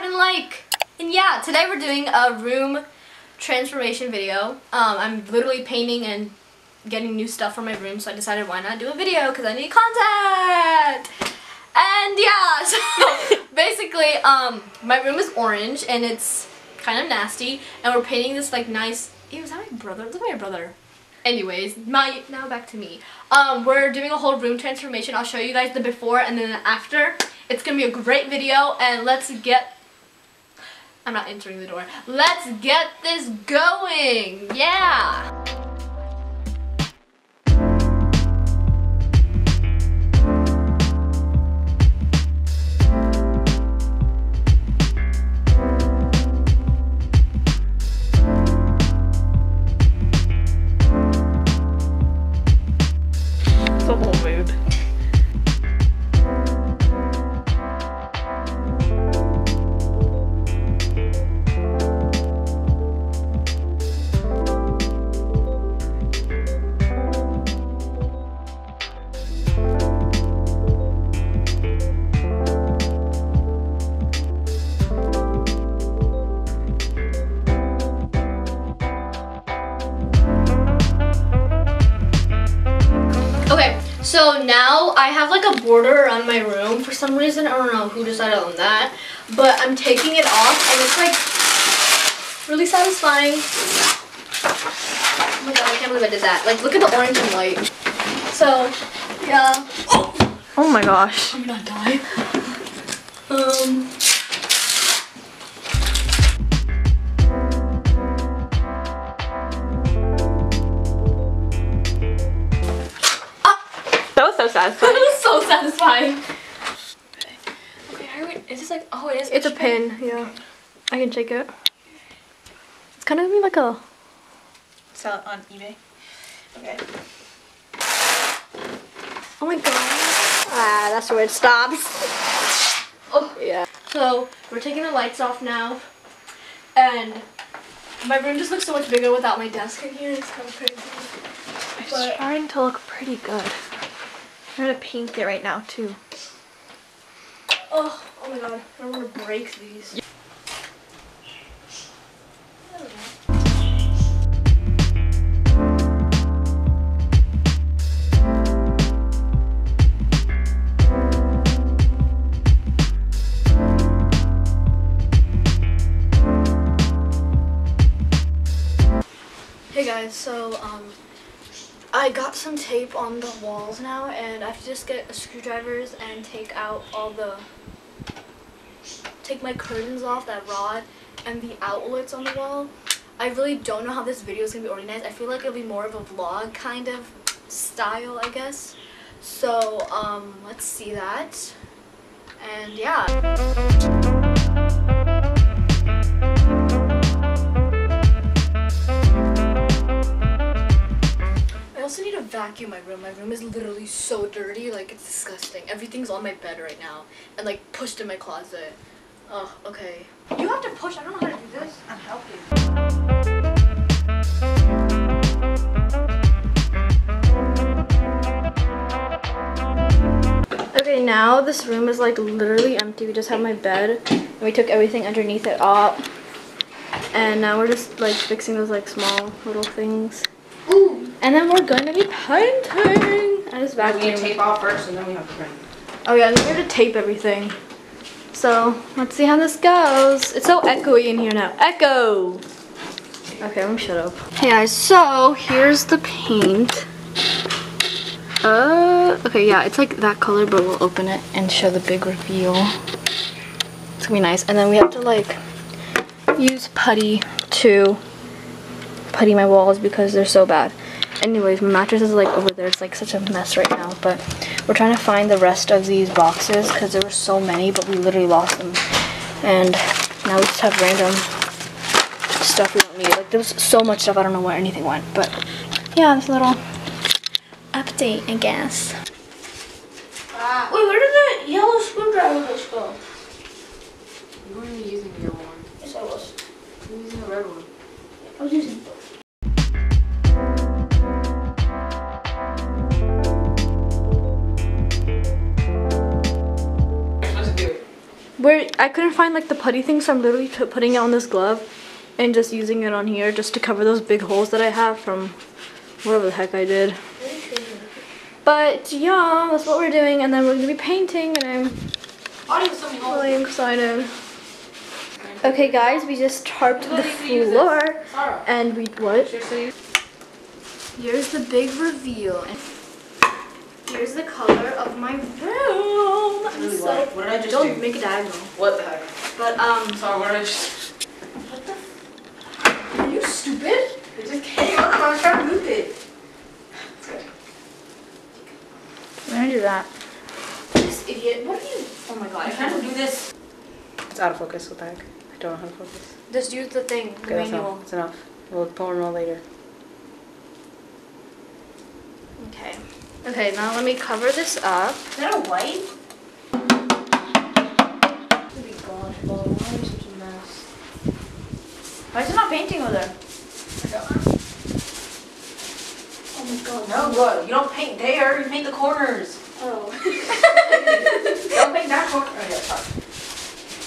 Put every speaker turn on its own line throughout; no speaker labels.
subscribe, and like. And yeah, today we're doing a room transformation video. I'm literally painting and getting new stuff for my room, so I decided why not do a video because I need content. And yeah, so basically, my room is orange and it's kind of nasty, and we're painting this like nice. Ew, is that my brother? Look at my brother. Anyways, now back to me. We're doing a whole room transformation. I'll show you guys the before and then the after. It's gonna be a great video, and let's get. I'm not entering the door. Let's get this going. Yeah.
The whole mood.
Okay, so now I have like a border around my room for some reason. I don't know who decided on that, but I'm taking it off and it's like really satisfying. Oh my god, I can't believe I did that. Like, look at the orange and white. So, yeah.
Oh my gosh.
I'm gonna die.
That was so satisfying.
That was so satisfying. Okay, is this like, oh it is?
It's a pin, yeah. I can shake it. It's kind of like a...
Sell it on eBay. Okay.
Oh my god. Ah, that's where it stops.
Oh
Yeah.
So we're taking the lights off now, and my room just looks so much bigger without my desk in here. It's kind of crazy.
It's
But-
starting to look pretty good. I'm gonna paint it right now too.
Oh my god, I don't want to break these. I don't know. Hey guys, so I got some tape on the walls now, and I have to just get screwdrivers and take out take my curtains off, that rod, and the outlets on the wall. I really don't know how this video is going to be organized. I feel like it'll be more of a vlog kind of style, I guess. So, let's see that. And yeah. I also need to vacuum my room. My room is literally so dirty, like it's disgusting. Everything's on my bed right now and like pushed in my closet. Oh, okay. You have to push. I don't know how to do this.
I'm helping.
Okay, now this room is like literally empty. We just have my bed and we took everything underneath it up. And now we're just like fixing those like small little things.
Ooh.
And then we're going to be painting. I just
We need to
vacuumed.
tape off first and then we have to print.
Oh yeah, and then we have to tape everything. So let's see how this goes. It's so echoey in here now. Echo! Okay, let me shut up. Hey guys, so here's the paint. Okay, yeah, it's like that color, but we'll open it and show the big reveal. It's gonna be nice. And then we have to like use putty to putty my walls because they're so bad. Anyways, my mattress is like over there. It's like such a mess right now, but we're trying to find the rest of these boxes because there were so many, but we literally lost them. And now we just have random stuff we don't need. Like there was so much stuff, I don't know where anything went, but yeah, this little update, I guess.
Wait, where did the yellow screwdriver go?
You weren't even using the yellow one.
Yes, I was.
You were using the red one.
I was using both.
I couldn't find like the putty thing, so I'm literally putting it on this glove and just using it on here just to cover those big holes that I have from whatever the heck I did. But yeah, that's what we're doing, and then we're gonna be painting, and I'm really excited. Okay guys, we just tarped the floor, and we what? Here's the big reveal, and here's the color of my room. I'm so
what did I just
don't
do?
make a diagonal.
What the heck?
But
Sorry, what did I just?
what the? Are you stupid?
It just came up. I was trying to move it. It's good.
I'm gonna do that.
This idiot. What are you? Oh my god, I
I'm trying
can't
to do this. It's out of focus. What the heck? I don't know how to focus.
Just use the thing, the
Okay, that's
manual.
enough. It's enough. We'll pull and roll later.
Okay. Okay, now let me cover this up.
Is that a white?
Oh my gosh, Paul, why are you such a mess? Why is it not painting over there? Oh my god.
No, good. You don't paint there. You paint the corners.
Oh.
Don't paint that corner. Oh, yeah, sorry.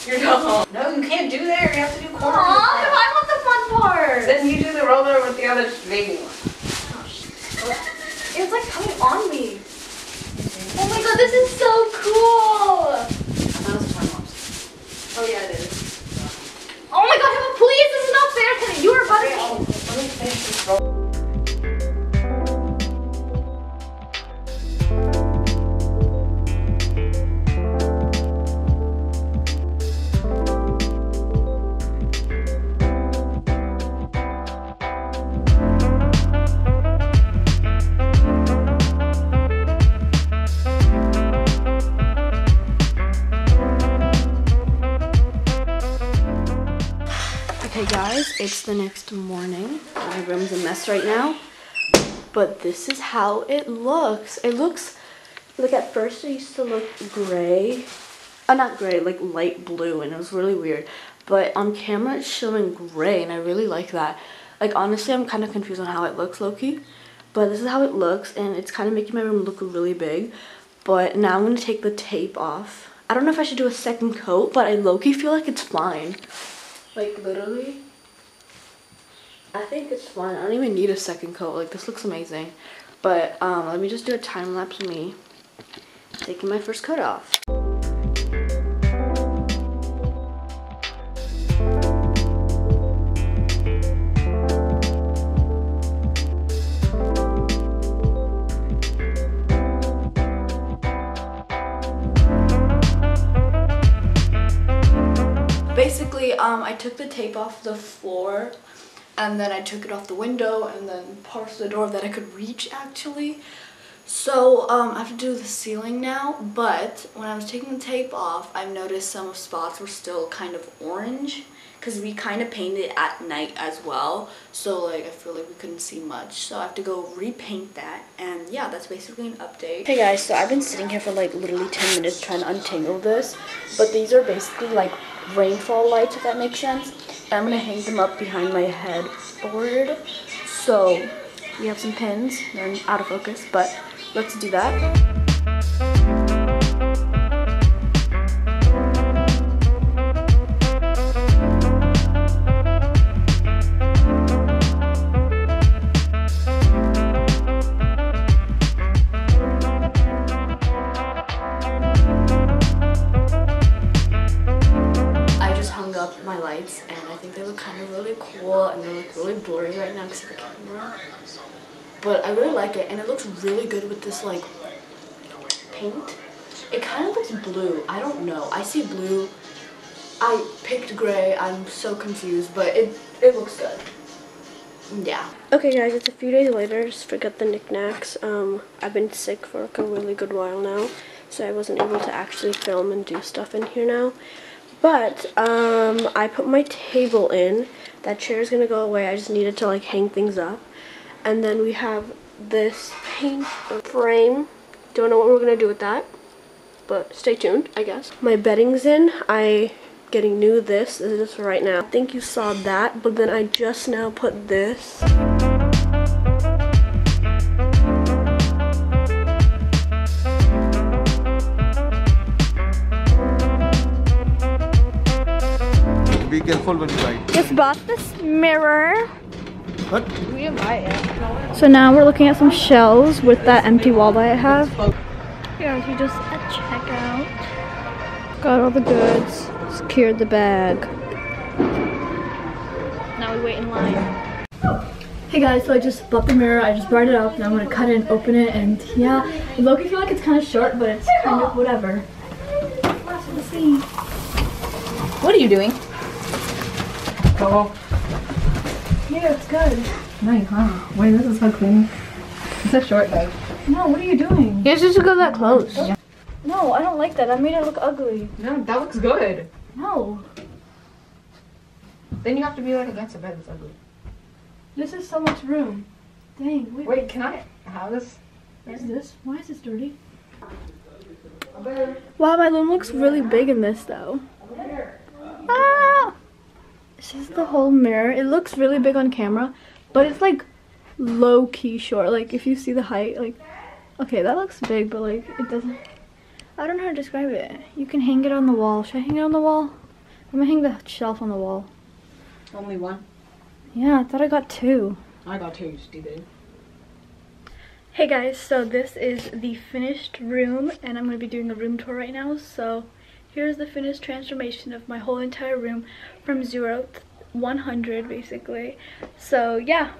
You're dumb. No, you can't do there. You have to do corners.
Aw, I want the fun part.
Then you do the roller with the other baby one.
It's like coming on me. Oh my god, this is so cool.
That was my mom's.
Oh yeah, it is. Oh my god, Emma, please, this is not fair. Can you are bugging me.
Let me finish this roll.
Okay guys, it's the next morning. My room's a mess right now, but this is how it looks. It looks, like at first it used to look gray. Not gray, like light blue, and it was really weird. But on camera it's showing gray, and I really like that. Like honestly, I'm kind of confused on how it looks low-key, but this is how it looks, and it's kind of making my room look really big. But now I'm going to take the tape off. I don't know if I should do a second coat, but I low-key feel like it's fine. Like literally, I think it's fine. I don't even need a second coat. Like this looks amazing. But let me just do a time lapse of me taking my first coat off. Basically, I took the tape off the floor, and then I took it off the window, and then parts of the door that I could reach actually. So I have to do the ceiling now, but when I was taking the tape off, I've noticed some spots were still kind of orange, because we kind of painted it at night as well, so like I feel like we couldn't see much, so I have to go repaint that. And yeah, that's basically an update. Hey guys, so I've been sitting here for like literally 10 minutes trying to untangle this, but these are basically like rainfall lights, if that makes sense, and I'm gonna hang them up behind my headboard. So we have some pins, they're out of focus, but let's do that. My lights, and I think they look kind of really cool, and they look really blurry right now because of the camera, but I really like it, and it looks really good with this like paint. It kind of looks blue. I don't know, I see blue. I picked gray. I'm so confused, but it looks good. Yeah. Okay guys, it's a few days later. Just forget the knickknacks. I've been sick for like a really good while now, so I wasn't able to actually film and do stuff in here now. But I put my table in. That chair is gonna go away. I just needed to like hang things up. And then we have this paint frame. Don't know what we're gonna do with that, but stay tuned, I guess. My bedding's in. I getting new this. This is right now. I think you saw that, but then I just now put this.
full when you buy it.
Just bought this mirror.
What?
We didn't buy it.
So now we're looking at some shelves with that empty wall that I have. Here's you just a checkout. Got all the goods. Secured the bag. Now we wait in line. Hey guys, so I just bought the mirror. I just brought it up. Now I'm gonna cut it and open it. And yeah, low-key feel like it's kind of short, but it's kind of whatever. Let's see.
What are you doing? Oh.
Yeah, it's good.
Nice, huh? Wait, this is so clean. It's a short bag.
No, what are you doing?
You're supposed to go that close. Yeah.
No, I don't like that. I made it look ugly.
No, that looks good.
No.
Then you have to be like against the bed. It's ugly.
This is so much room. Dang.
Wait, can I have this?
What is this? Why is this dirty? Wow, my room looks really big in this though. Ah! This is the whole mirror. It looks really big on camera, but it's like low-key short. Like if you see the height, like, okay, that looks big, but like it doesn't. I don't know how to describe it. You can hang it on the wall. Should I hang it on the wall? I'm gonna hang the shelf on the wall.
Only one?
Yeah, I thought I got two.
I got two, stupid.
Hey guys, so this is the finished room and I'm going to be doing a room tour right now. So here's the finished transformation of my whole entire room from 0 to 100 basically. So yeah.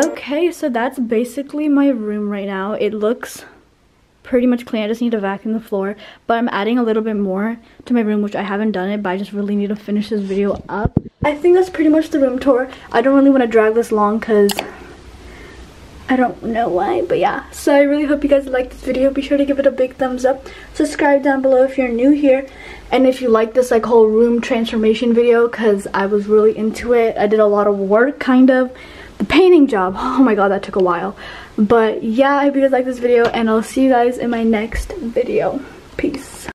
Okay, so that's basically my room right now. It looks pretty much clean. I just need to vacuum the floor, but I'm adding a little bit more to my room, which I haven't done it, but I just really need to finish this video up. I think that's pretty much the room tour. I don't really want to drag this long because I don't know why, but yeah. So I really hope you guys liked this video. Be sure to give it a big thumbs up. Subscribe down below if you're new here. And if you like this like whole room transformation video, because I was really into it. I did a lot of work, kind of. The painting job, oh my god, that took a while. But yeah, I hope you guys like this video and I'll see you guys in my next video. Peace.